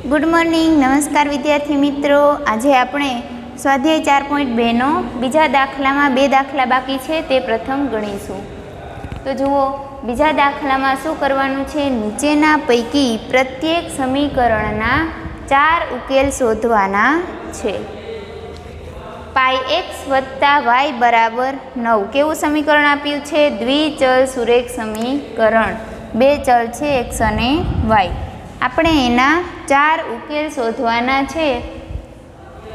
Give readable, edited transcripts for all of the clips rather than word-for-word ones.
Good morning नमस्कार विद्यार्थी मित्रों। आज आपणे स्वाध्याय 4.2 नो बीजा दाखला में 2 दाखला बाकी है ते प्रथम गणीशुं। तो जुओ बीजा दाखला में शुं करवानुं छे, नीचेना पैकी प्रत्येक समीकरणना 4 उकेल शोधवाना छे। पाई एक्स वत्ता वाय बराबर 9 केवुं समीकरण आप्युं छे? द्विचल सुरेख समीकरण। 2 चल छे एक्स अने वाय। આપણે એના 4 ઉકેલ શોધવાના છે।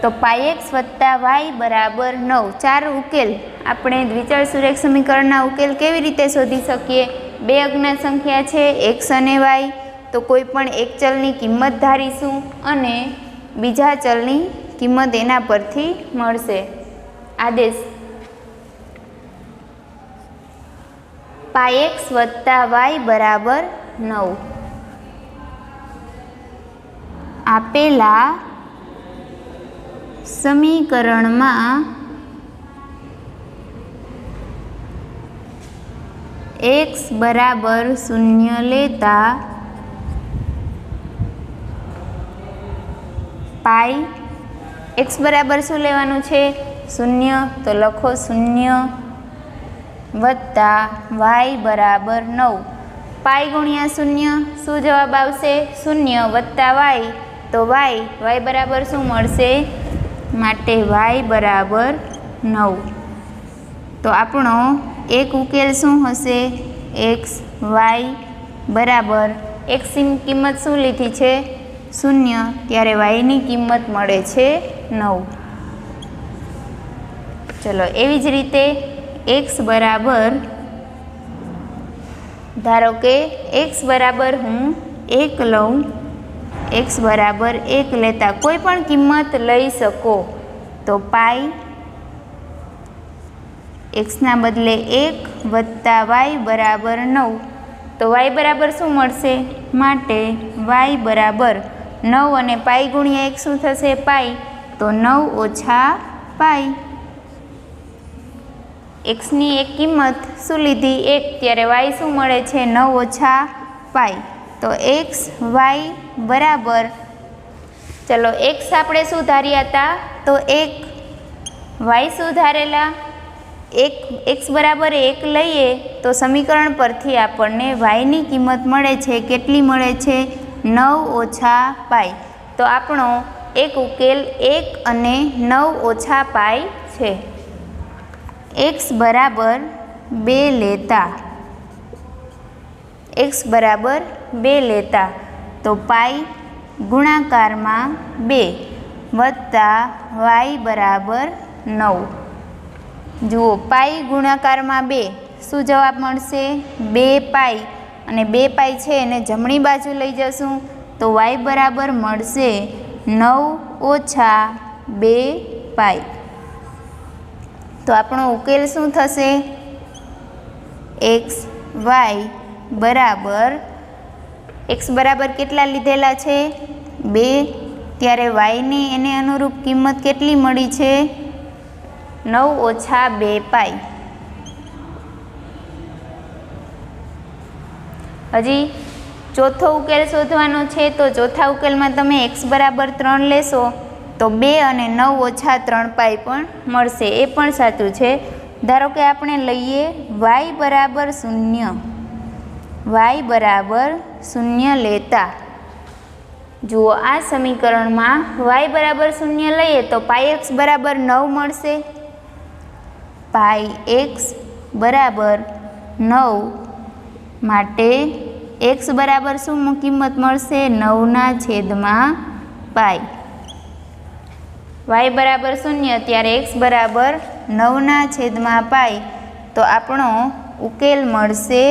તો પાઈ એક્સ વત્તા વાય બરાબર 9 4 ઉકેલ આપણે દ્વિચલ સુરેખ સમીકરણના ઉકેલ કેવી રીતે શોધી શકીએ? 2 અજ્ઞાત સંખ્યા છે એક્સ અને વાય, તો કોઈ પણ એક ચલની કિંમત ધારીશું અને બીજા ચલની કિંમત એના પરથી મળશે। આદેશ પાઈ એક્સ વત્તા વાય બરાબર 9 आपेला समीकरण में एक्स बराबर 0 लेता पाई एक्स बराबर शू लेवानुं छे? 0, तो लखो 0 वत्ता वाय बराबर 9। पाई गुणिया 0 शू जवाब आवशे? 0 वत्ता वाय, तो y बराबर शू मळशे? माटे y बराबर 9। तो आपणो एक उकेल शू हशे? एक्स वाय बराबर एक्स नी किंमत शू लीधी छे? 0, त्यारे y नी किंमत मळे छे 9। चलो एवी ज रीते एक्स बराबर, धारो के एक्स बराबर हूँ 1 लऊँ, एक्स बराबर 1 लेता कोई पण किंमत लई सको। तो पाई एक्स ना बदले 1 वत्ता वाय बराबर 9, तो y बराबर शू मळशे? माटे y बराबर 9 अने पाई गुणिया 1 शू थशे? पाई, तो 9 ओछा पाई। एक्स नी एक किंमत शू लीधी? 1, त्यारे y शू मळे छे? 9 ओछा पाई। तो एक्स वाय बराबर, चलो एक्स आपणे शू धार्या था? तो 1, वाय शू धारेला? 1 एक्स बराबर 1 लईए तो समीकरण परथी आपणने वाय नी किंमत मळे छे। केटली मळे छे? 9 ओछा पाई। तो आपणो एक उकेल 1 अने 9 ओछा पाई छे। एक्स बराबर 2 लेता, एक्स बराबर 2 लेता तो पाई गुणाकार में 2 वत्ता वाय बराबर 9। जुओ पाई गुणाकार में 2 शू जवाब मळशे? 2 पाई अने 2 पाई छे एने जमणी बाजू लई जशुं तो वाय बराबर मळशे 9 ओछा 2 पाई। तो आपणो उकेल शू थशे? एक्स वाय बराबर, एक्स बराबर केटला लीधेला छे? 2, त्यारे वाय ने एने अनुरूप किंमत केटली मळी छे? 9 ओछा 2 पाई। हजी चौथो उकेल शोधवानो छे। तो चौथा उकेल में तमे एक्स बराबर 3 लेशो तो 2 अने 9 ओछा 3 पाई पण मळशे। ए पण साचुं छे। धारो के आपणे लईए y बराबर 0, y बराबर 0 लेता, जुओ आ समीकरण में y बराबर 0 लईए तो पाई एक्स बराबर 9 मळशे। पाई एक्स बराबर 9 माटे एक्स बराबर शू किंमत मळशे? 9 ना छेदमां पाई। y बराबर 0 त्यारे एक्स बराबर 9 ना छेदमां पाई। तो आपणो उकेल मळशे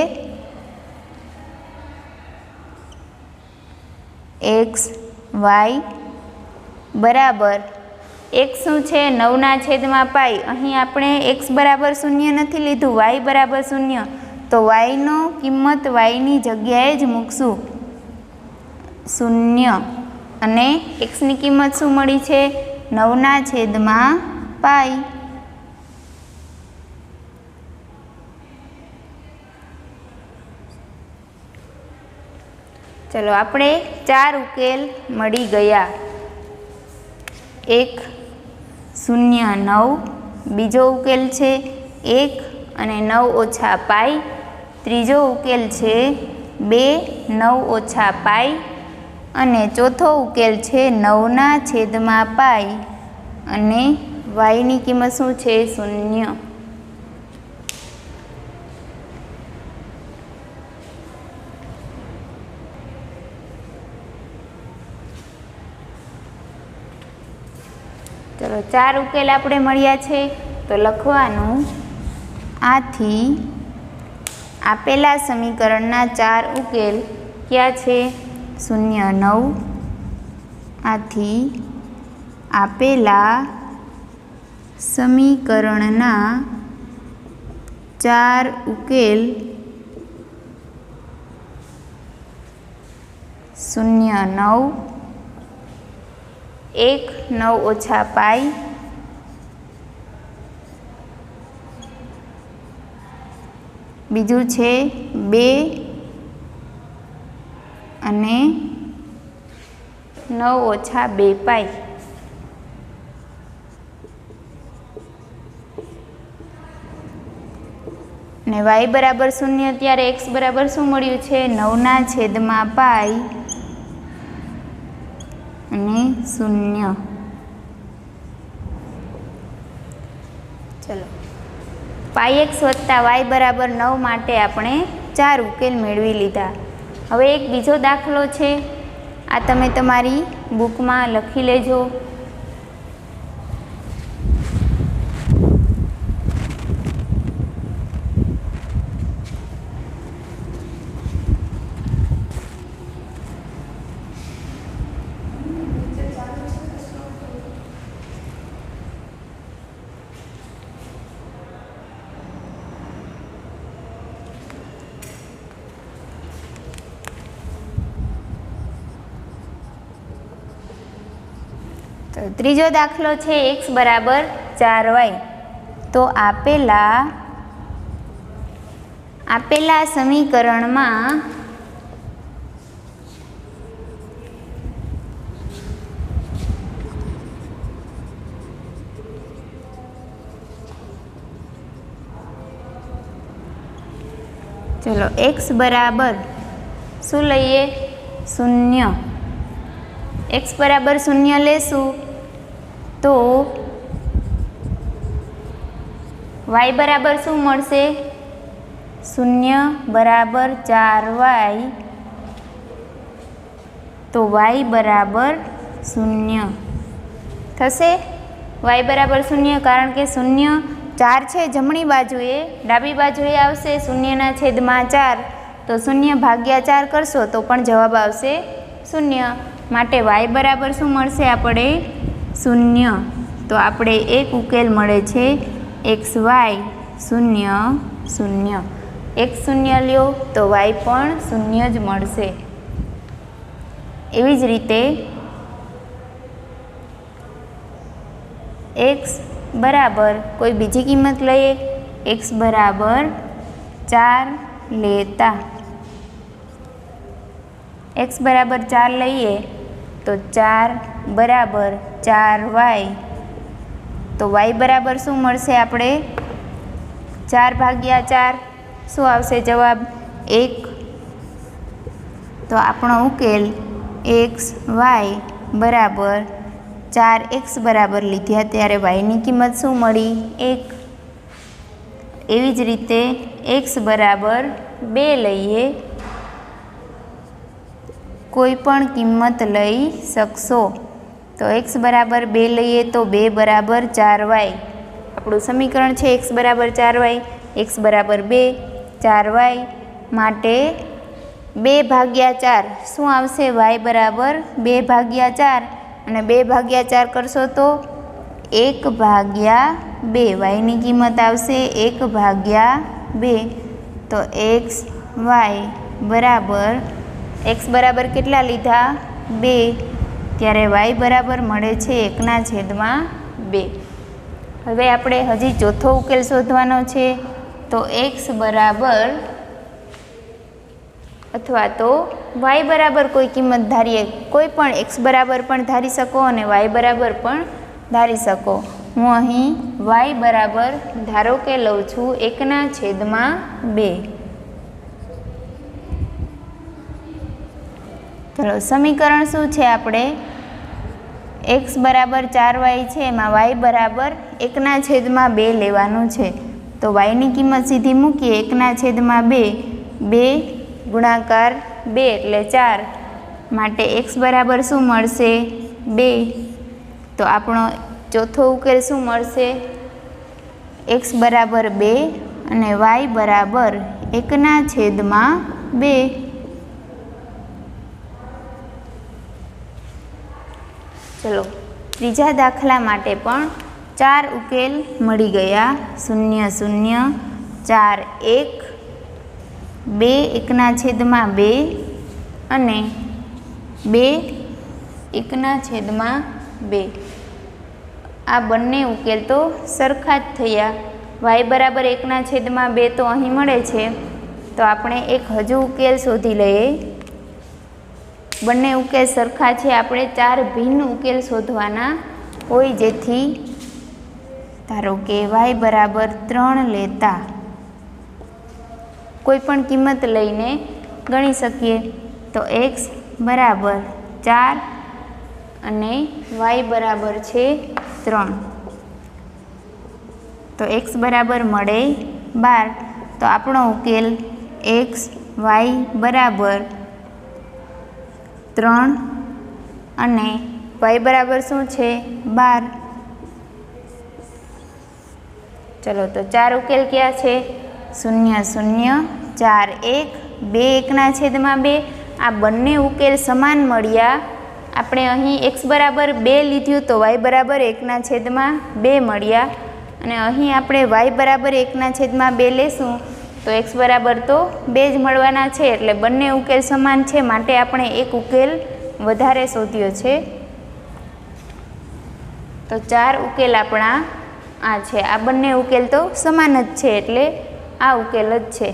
एक्स वाय बराबर एक्स शू छे? 9 ना छेदमां पाई। अहीं आपणे एक्स बराबर 0 नथी लीधुं, y बराबर 0, तो y नो किंमत y नी जग्याए ज मूकशुं 0 अने एक्स नी किंमत शू मळी छे? 9 ना छेदमां पाई। ચલો આપણે 4 ઉકેલ મળી ગયા. 1 0 9, બીજો ઉકેલ છે 1 અને 9 ઓછા પાઈ, ત્રીજો ઉકેલ છે 2 9 ઓછા પાઈ અને ચોથો ઉકેલ છે 9/પાઈ અને વાયની કિંમત શું છે 0. ચલો 4 ઉકેલ આપણે મળ્યા છે તો લખવાનું આથી આપેલા સમીકરણના 4 ઉકેલ ક્યાં છે 0 9. આથી આપેલા સમીકરણના 4 ઉકેલ 0 9, 1 9 ઓછા પાઈ, બીજું છે 2 અને 9 ઓછા 2 પાઈ. અને y બરાબર 0 ત્યારે x બરાબર શું મળ્યું છે 9/પાઈ અને 0. ચલો પાઈ x વત્તા y બરાબર 9 માટે આપણે 4 ઉકેલ મેળવી લીધા. હવે એક બીજો દાખલો છે, આ તમે તમારી બુકમાં લખી લેજો. તો ત્રીજો દાખલો છે x બરાબર 4y. તો આપેલા સમીકરણમાં ચલો x બરાબર શું લઈએ 0. x બરાબર 0 લેશું તો y બરાબર શું મળશે 0 બરાબર 4y. તો y બરાબર 0 થશે. y બરાબર 0 કારણ કે 0 4 છે જમણી બાજુએ, ડાબી બાજુએ આવશે 0/4. તો 0/4 કરશો તો પણ જવાબ આવશે 0. માટે y બરાબર શું મળશે આપણે 0. તો આપણે એક ઉકેલ મળે છે xy 0 0. x 0 લ્યો તો y પણ 0 જ મળશે. એવી જ રીતે x બરાબર કોઈ બીજી કિંમત લઈએ. x બરાબર 4 લેતા x બરાબર 4 લઈએ તો 4 બરાબર 4y. તો y બરાબર શું મળશે આપણે 4/4 શું આવશે જવાબ 1. તો આપણો ઉકેલ x y બરાબર 4x બરાબર લીધા ત્યારે yની કિંમત શું મળી 1. એવી જ રીતે x બરાબર 2 લઈએ, કોઈ પણ કિંમત લઈ શકશો. તો x બરાબર 2 લઈએ તો 2 બરાબર 4y. આપણું સમીકરણ છે x બરાબર 4y, x બરાબર 2 4y માટે 2/4 શું આવશે y બરાબર 2/4 અને 2/4 કરશો તો 1/2. yની કિંમત આવશે 1/2. તો x y બરાબર x બરાબર કેટલા લીધા 2 ત્યારે y બરાબર મળે છે 1/2. હવે આપણે હજી ચોથો ઉકેલ શોધવાનો છે. તો x બરાબર અથવા તો વાય બરાબર કોઈ કિંમત ધારીએ. કોઈ પણ એક્સ બરાબર પણ ધારી શકો અને વાય બરાબર પણ ધારી શકો. હું અહીં વાય બરાબર ધારો કે લઉં છું 1/2. ચલો સમીકરણ શું છે? આપણે એક્સ બરાબર 4y છે, એમાં વાય બરાબર 1/2 લેવાનું છે. તો વાયની કિંમત સીધી મૂકીએ. 1/2 2 ગુણાકાર 2 એટલે 4. માટે એક્સ બરાબર શું મળશે? 2. તો આપણો ચોથો ઉકેલ શું મળશે? એક્સ બરાબર 2 અને વાય બરાબર 1/2. ચલો ત્રીજા દાખલા માટે પણ 4 ઉકેલ મળી ગયા. 0 0 4 1 2 1/2 અને 2 1/2. આ બંને ઉકેલ તો સરખા જ થયા. વાય બરાબર 1/2 તો અહીં મળે છે. તો આપણે એક હજુ ઉકેલ શોધી લઈએ. બંને ઉકેલ સરખા છે. આપણે 4 ભિન્ન ઉકેલ શોધવાના હોય, જેથી ધારો કે વાય બરાબર 3 લેતા કોઈ પણ કિંમત લઈને ગણી શકીએ. તો એક્સ બરાબર 4 અને વાય બરાબર છે 3. તો એક્સ બરાબર મળે 12. તો આપણો ઉકેલ એક્સ વાય બરાબર 3 અને વાય બરાબર શું છે? 12. ચલો તો 4 ઉકેલ ક્યાં છે? 0 0 4 1 2 1/2. આ બંને ઉકેલ સમાન મળ્યા. આપણે અહીં એક્સ બરાબર 2 લીધું તો વાય બરાબર 1/2 મળ્યા. અને અહીં આપણે વાય બરાબર 1/2 લેશું તો એક્સ બરાબર તો 2 જ મળવાના છે. એટલે બંને ઉકેલ સમાન છે, માટે આપણે એક ઉકેલ વધારે શોધ્યો છે. તો 4 ઉકેલ આપણા આ છે. આ બંને ઉકેલ તો સમાન જ છે, એટલે આ ઉકેલ જ છે.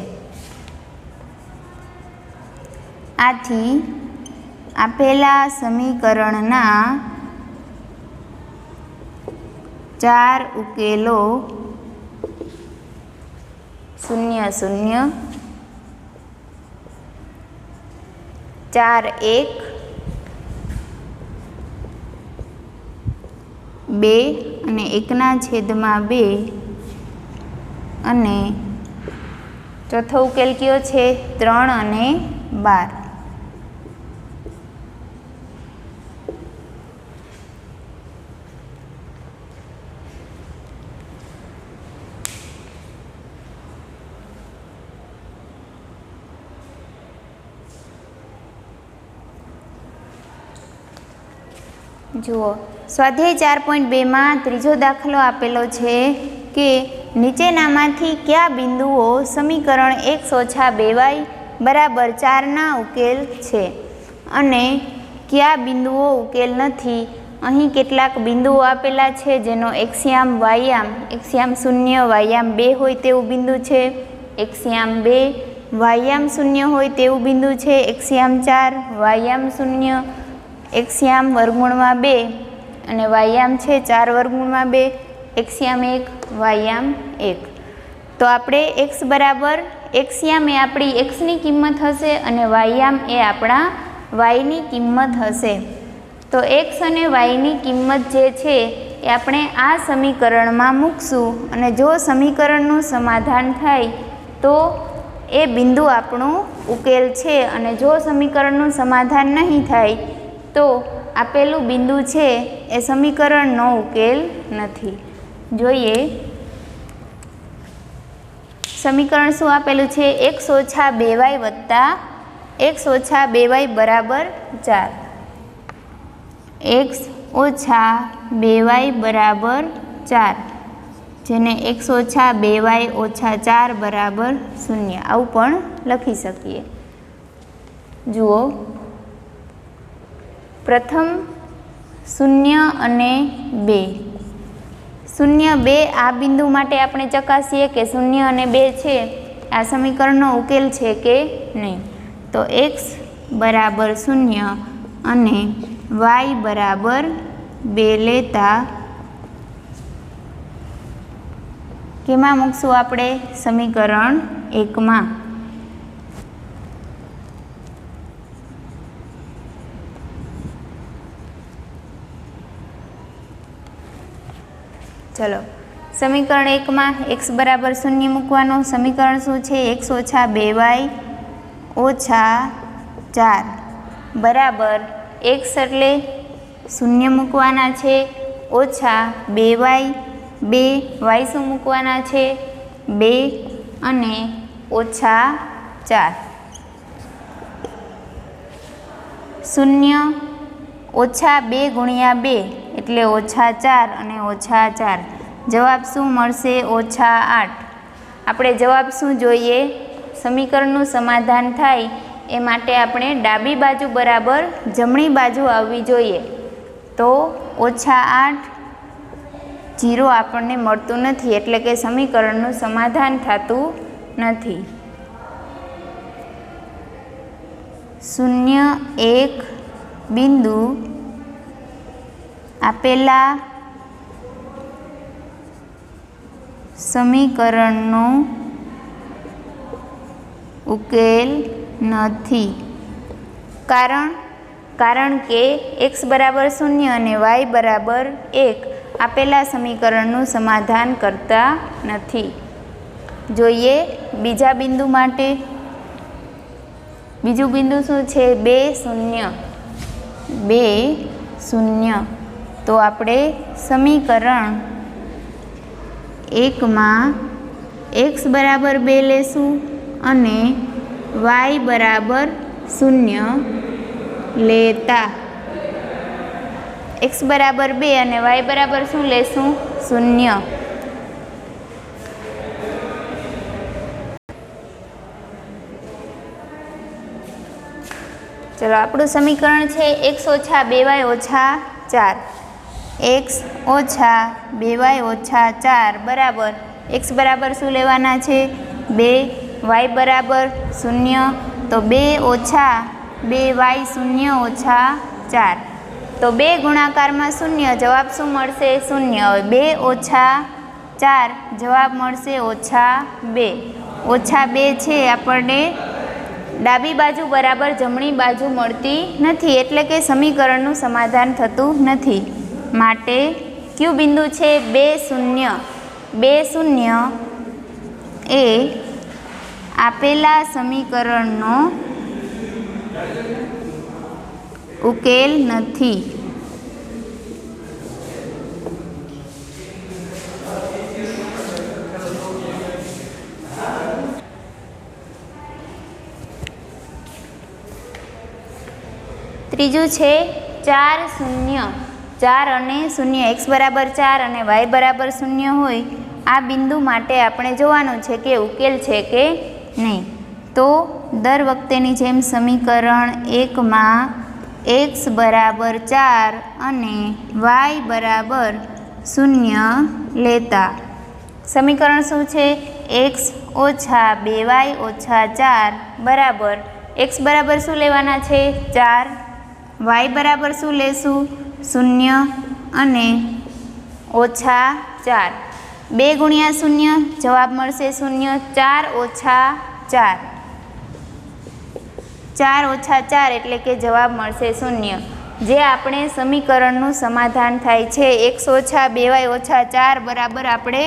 આથી આપેલા સમીકરણના 4 ઉકેલો 0 0 4 1 2 અને 1/2 અને ચોથો ઉકેલ કયો છે? 3 અને 12. જુઓ સ્વાધ્યાય 4.2માં ત્રીજો દાખલો આપેલો છે કે નીચેનામાંથી કયા બિંદુઓ સમીકરણ x - 2y બરાબર 4ના ઉકેલ છે અને કયા બિંદુઓ ઉકેલ નથી. અહીં કેટલાક બિંદુઓ આપેલા છે જેનો એક્સયામ વાયામ, એક્સયામ 0 વાયામ 2 હોય તેવું બિંદુ છે, એક્સયામ 2 વાયામ 0 હોય તેવું બિંદુ છે, એક્સયામ 4 વાયામ 0, એક્સયામ વર્ગમૂળમાં 2 અને વાયામ છે 4 વર્ગમૂળમાં 2, એક્સયામ 1 વાયામ 1. તો આપણે x બરાબર એક્સયામ એ આપણી એક્સની કિંમત હશે અને વાયામ એ આપણા વાયની કિંમત હશે. તો એક્સ અને વાયની કિંમત જે છે એ આપણે આ સમીકરણમાં મૂકશું અને જો સમીકરણનું સમાધાન થાય તો એ બિંદુ આપણું ઉકેલ છે અને જો સમીકરણનું સમાધાન નહીં થાય તો આપેલું બિંદુ છે એ સમીકરણનો ઉકેલ નથી. જોઈએ સમીકરણ શું આપેલું છે? x - 2y વત્તા x - 2y બરાબર 4. x - 2y બરાબર 4, જેને x - 2y - 4 બરાબર 0 આવું પણ લખી શકીએ. જુઓ પ્રથમ 0 અને 2. 0 2 આ બિંદુ માટે આપણે ચકાસીએ કે 0 અને 2 છે આ સમીકરણનો ઉકેલ છે કે નહીં. તો x બરાબર 0 અને y બરાબર 2 લેતા કેમાં મૂકશું આપણે? સમીકરણ 1માં. ચલો, સમીકરણ 1માં x બરાબર 0 મૂકવાનું. સમીકરણ શું છે? x ઓછા 2y ઓછા 4 બરાબર x એટલે 0 મૂકવાના છે, ઓછા 2y 2y શું મૂકવાના છે? 2 અને ઓછા 4. 0 ઓછા 2 ગુણ્યા 2 એટલે ઓછા 4 અને ઓછા 4. જવાબ શું મળશે? ઓછા 8. આપણે જવાબ શું જોઈએ? સમીકરણનું સમાધાન થાય એ માટે આપણે ડાબી બાજુ બરાબર જમણી બાજુ આવવી જોઈએ. તો ઓછા 8 0 આપણને મળતું નથી, એટલે કે સમીકરણનું સમાધાન થતું નથી. 0 1 બિંદુ આપેલા સમીકરણનો ઉકેલ નથી. કારણ કે x બરાબર 0 અને y બરાબર 1 આપેલા સમીકરણનું સમાધાન કરતા નથી. જોઈએ બીજા બિંદુ માટે. બીજું બિંદુ શું છે? 2 0. 2 0. તો આપણે સમીકરણ 1માં x બરાબર 2 લેશું અને y બરાબર 0 લેતા. x બરાબર 2 અને y બરાબર શું લેશું? 0. ચલો, આપણું સમીકરણ છે x ઓછા 2y ઓછા 4. x ઓછા 2y ઓછા 4 બરાબર x બરાબર શું લેવાના છે? 2, y બરાબર 0. તો 2 ઓછા 2y 0 ઓછા 4. તો 2 ગુણાકારમાં 0, જવાબ શું મળશે? 0. હવે 2 ઓછા 4 જવાબ મળશે ઓછા 2. ઓછા 2 છે આપણને ડાબી બાજુ બરાબર જમણી બાજુ મળતી નથી, એટલે કે સમીકરણનું સમાધાન થતું નથી. માટે કયું બિંદુ છે? 2 0. 2 0 એ આપેલા સમીકરણનો ઉકેલ નથી. ત્રીજું છે 4 0. 4 અને 0. x બરાબર 4 અને y બરાબર 0 હોય આ બિંદુ માટે આપણે જોવાનું છે કે ઉકેલ છે કે નહીં. તો દર વખતેની જેમ સમીકરણ 1માં x બરાબર 4 અને y બરાબર 0 લેતા. સમીકરણ શું છે? x ઓછા 2y ઓછા 4 બરાબર x બરાબર શું લેવાના છે? 4. y બરાબર શું લેશું? 0 અને ઓછા 4. 2 ગુણ્યા 0 જવાબ મળશે 0. 4 ઓછા 4. 4 ઓછા 4 એટલે કે જવાબ મળશે 0. જે આપણે સમીકરણનું સમાધાન થાય છે x ઓછા 2y ઓછા 4 બરાબર આપણે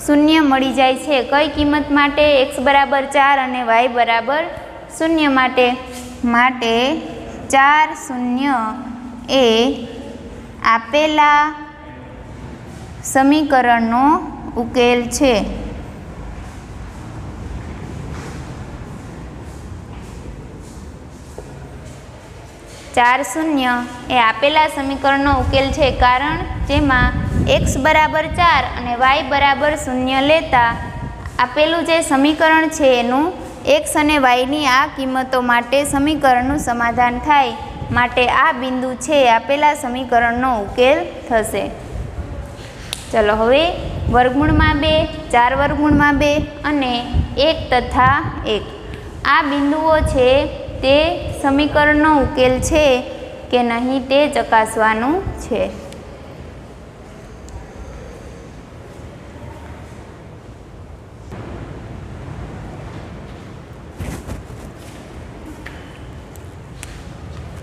0 મળી જાય છે. કઈ કિંમત માટે? x બરાબર 4 અને y બરાબર 0 માટે. 4 0 એ આપેલા સમીકરણનો ઉકેલ છે. ચાર 0 એ આપેલા સમીકરણનો ઉકેલ છે, કારણ જેમાં x બરાબર 4 અને y બરાબર 0 લેતા આપેલું જે સમીકરણ છે એનું x અને yની આ કિંમતો માટે સમીકરણનું સમાધાન થાય. માટે આ બિંદુ છે આપેલા સમીકરણનો ઉકેલ થશે. ચલો, હવે વર્ગમૂળમાં 2, 4 વર્ગમૂળમાં 2 અને 1 તથા 1 આ બિંદુઓ છે તે સમીકરણનો ઉકેલ છે કે નહીં તે ચકાસવાનું છે.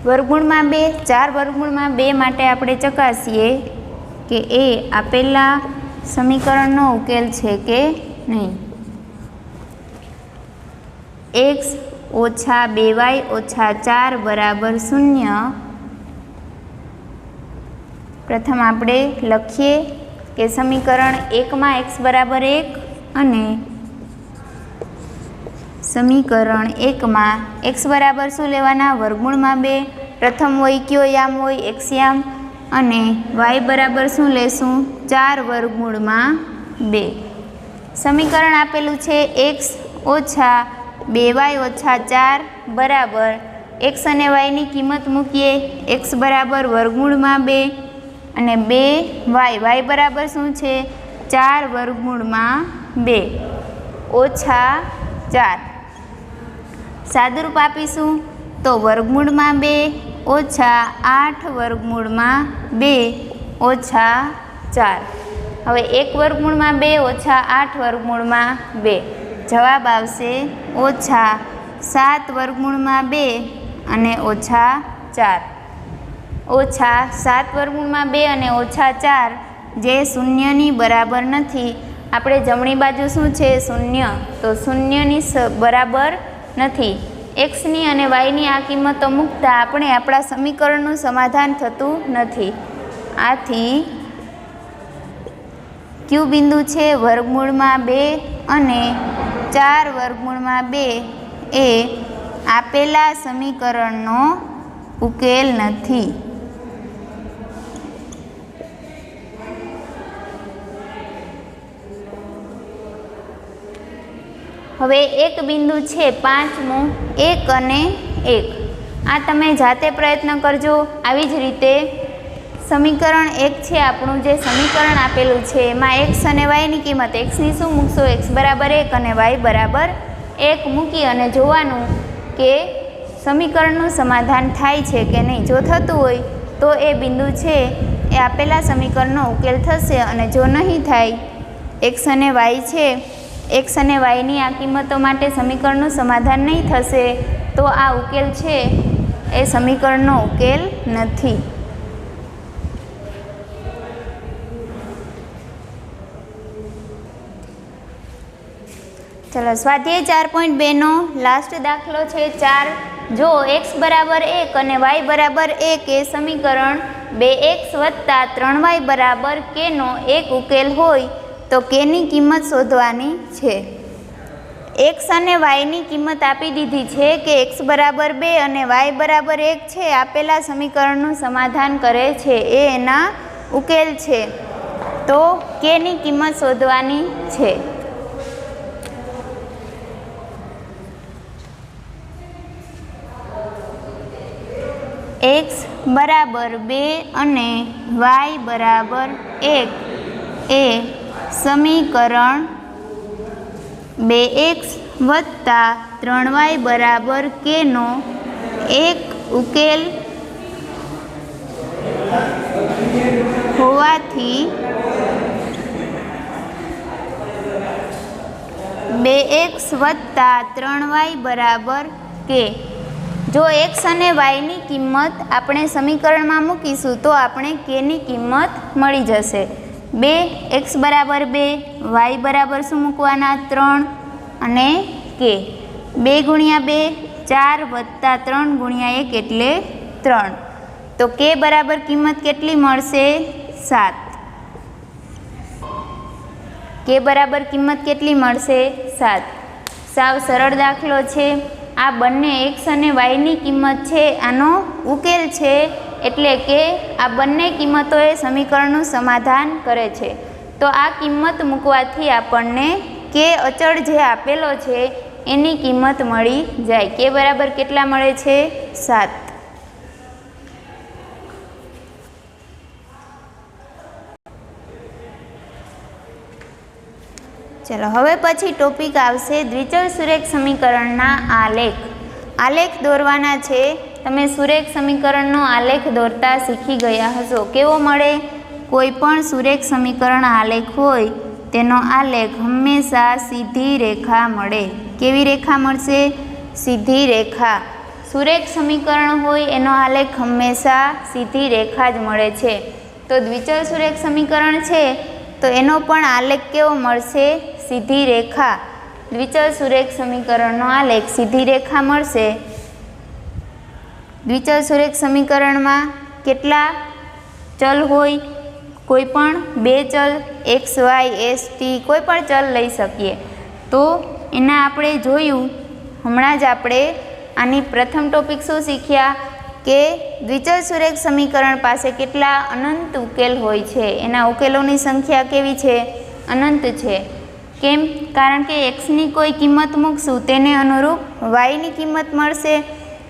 વર્ગમૂળમાં 2 4 વર્ગમૂળમાં 2 માટે આપણે ચકાસીએ કે એ આપેલા સમીકરણનો ઉકેલ છે કે નહીં. x ઓછા 2y ઓછા 4 બરાબર 0. પ્રથમ આપણે લખીએ કે સમીકરણ 1 માં x બરાબર 1 અને સમીકરણ 1 માં x બરાબર શું લેવાના? વર્ગમૂળમાં 2. પ્રથમ હોય કયો યામ હોય? x યામ. અને y બરાબર શું લેશું? 4 વર્ગમૂળમાં 2. સમીકરણ આપેલું છે x ઓછા 2y ઓછા 4 બરાબર x અને yની કિંમત મૂકીએ. x બરાબર વર્ગમૂળમાં 2 અને 2y બરાબર શું છે? 4 વર્ગમૂળમાં 2 ઓછા 4. સાદુરૂપ આપીશું તો વર્ગમૂળમાં 2 ઓછા 8 વર્ગમૂળમાં 2 ઓછા 4. હવે 1 વર્ગમૂળમાં 2 ઓછા 8 વર્ગમૂળમાં 2 જવાબ આવશે ઓછા 7 વર્ગમૂળમાં 2 અને ઓછા 4. ઓછા 7 વર્ગમૂળમાં 2 અને ઓછા 4 જે શૂન્યની બરાબર નથી. આપણે જમણી બાજુ શું છે? શૂન્ય. તો શૂન્યની બરાબર નથી. એક્સની અને વાયની આ કિંમતો મૂકતા આપણે આપણા સમીકરણનું સમાધાન થતું નથી. આથી ક્યુ બિંદુ છે? વર્ગમૂળમાં 2 અને 4 વર્ગમૂળમાં 2 એ આપેલા સમીકરણનો ઉકેલ નથી. હવે એક બિંદુ છે 5મું 1 અને 1. આ તમે જાતે પ્રયત્ન કરજો. આવી જ રીતે સમીકરણ 1 છે આપણું જે સમીકરણ આપેલું છે એમાં x અને yની કિંમત xની શું મૂકશો? x બરાબર 1 અને y બરાબર 1 મૂકી અને જોવાનું કે સમીકરણનું સમાધાન થાય છે કે નહીં. જો થતું હોય તો એ બિંદુ છે એ આપેલા સમીકરણનો ઉકેલ થશે અને જો નહીં થાય x અને y છે x અને yની આ કિંમતો માટે સમીકરણનું સમાધાન નહીં થશે તો આ ઉકેલ છે એ સમીકરણનો ઉકેલ નથી. ચલો સ્વાધ્યાય 4.2 નો લાસ્ટ દાખલો છે 4. જો x બરાબર 1 અને y બરાબર 1 એ સમીકરણ 2x વત્તા 3y બરાબર k નો એક ઉકેલ હોય તો k ની કિંમત શોધવાની છે. x અને yની કિંમત આપી દીધી છે કે x બરાબર 2 અને y બરાબર 1 છે. આપેલા સમીકરણનું સમાધાન કરે છે એ એના ઉકેલ છે. તો k ની કિંમત શોધવાની છે. x બરાબર 2 અને y બરાબર 1 એ સમીકરણ 2x વત્તા 3y બરાબર k નો એક ઉકેલ હોવાથી 2x વત્તા 3y બરાબર k. જો x અને yની કિંમત આપણે સમીકરણમાં મૂકીશું તો આપણે k ની કિંમત મળી જશે. 2x બરાબર 2 y બરાબર શું મૂકવાના? 3 અને k. 2 ગુણ્યા 2 4 વત્તા 3 ગુણ્યા 1 એટલે 3. તો k બરાબર કિંમત કેટલી મળશે? 7. k બરાબર કિંમત કેટલી મળશે? 7. સાવ સરળ દાખલો છે. આ બંને x અને yની કિંમત છે આનો ઉકેલ છે એટલે કે આ બંને કિંમતોએ સમીકરણનું સમાધાન કરે છે. તો આ કિંમત મૂકવાથી આપણને k અચળ જે આપેલો છે એની કિંમત મળી જાય. k બરાબર કેટલા મળે છે? 7. ચલો હવે પછી ટોપિક આવશે દ્વિચલ સુરેખ સમીકરણના આલેખ. આલેખ દોરવાના છે. તમે સુરેખ સમીકરણનો આલેખ દોરતા શીખી ગયા હશો. કેવો મળે? કોઈ પણ સુરેખ સમીકરણ આલેખ હોય તેનો આલેખ હંમેશા સીધી રેખા મળે. કેવી રેખા મળશે? સીધી રેખા. સુરેખ સમીકરણ હોય એનો આલેખ હંમેશા સીધી રેખા જ મળે છે. તો દ્વિચલ સુરેખ સમીકરણ છે તો એનો પણ આલેખ કેવો મળશે? સીધી રેખા. દ્વિચલ સુરેખ સમીકરણનો આલેખ સીધી રેખા મળશે. દ્વિચલ સુરેખ સમીકરણમાં કેટલા ચલ હોય? કોઈ પણ બે ચલ, એક્સ વાય એસ ટી, કોઈ પણ ચલ લઈ શકીએ. તો એના આપણે જોયું હમણાં જ. આપણે આની પ્રથમ ટોપિક શું શીખ્યા કે દ્વિચલ સુરેખ સમીકરણ પાસે કેટલા અનંત ઉકેલ હોય છે. એના ઉકેલોની સંખ્યા કેવી છે? અનંત છે. કેમ? કારણ કે એક્સની કોઈ કિંમત મૂકશું તેને અનુરૂપ વાયની કિંમત મળશે.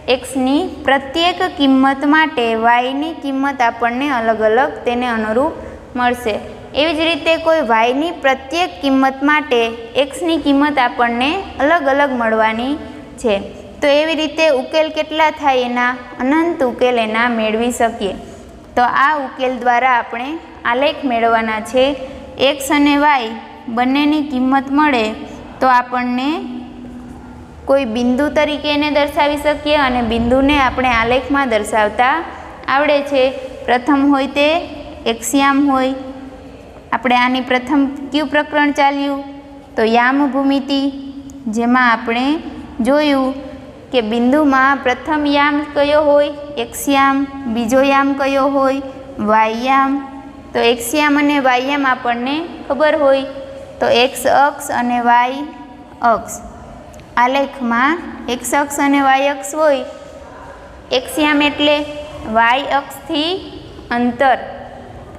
એક્સની પ્રત્યેક કિંમત માટે વાયની કિંમત આપણને અલગ અલગ તેને અનુરૂપ મળશે. એવી જ રીતે કોઈ વાયની પ્રત્યેક કિંમત માટે એક્સની કિંમત આપણને અલગ અલગ મળવાની છે. તો એવી રીતે ઉકેલ કેટલા થાય? એના અનંત ઉકેલ એના મેળવી શકીએ. તો આ ઉકેલ દ્વારા આપણે આલેખ મેળવવાના છે. એક્સ અને વાય બંનેની કિંમત મળે તો આપણને કોઈ બિંદુ તરીકે એને દર્શાવી શકીએ અને બિંદુને આપણે આલેખમાં દર્શાવતા આવડે છે. પ્રથમ હોય તે એક્સ્યામ હોય. આપણે આની પ્રથમ કયું પ્રકરણ ચાલ્યું? તો યામ ભૂમિતિ, જેમાં આપણે જોયું કે બિંદુમાં પ્રથમ યામ કયો હોય? એક્સ્યામ. બીજો યામ કયો હોય? વાયયામ. તો એક્સ્યામ અને વાયયામ આપણને ખબર હોય. તો એક્સ અક્ષ અને વાય અક્ષ. આલેખમાં એક્સ અક્ષ અને વાય અક્ષ હોય. એક્સ્યામ એટલે વાય અક્ષથી અંતર.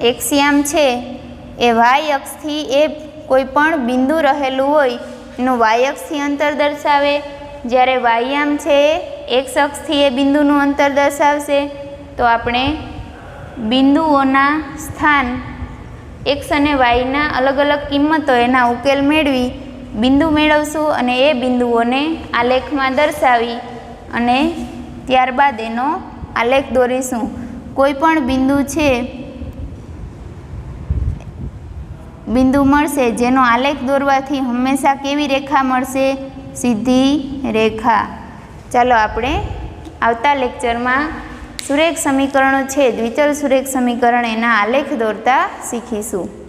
એક્સ્યામ છે એ વાય અક્ષથી એ કોઈ પણ બિંદુ રહેલું હોય એનું વાય અક્ષથી અંતર દર્શાવે. જ્યારે વાયયામ છે એ એક્સ અક્ષથી એ બિંદુનું અંતર દર્શાવશે. તો આપણે બિંદુઓના સ્થાન એક્સ અને વાયના અલગ અલગ કિંમતો એના ઉકેલ મેળવી બિંદુ મેળવશું અને એ બિંદુઓને આલેખમાં દર્શાવી અને ત્યારબાદ એનો આલેખ દોરીશું. કોઈ પણ બિંદુ છે, બિંદુ મળશે જેનો આલેખ દોરવાથી હંમેશા કેવી રેખા મળશે? સીધી રેખા. ચાલો આપણે આવતા લેક્ચરમાં સુરેખ સમીકરણો છે, દ્વિચલ સુરેખ સમીકરણ, એના આલેખ દોરતા શીખીશું.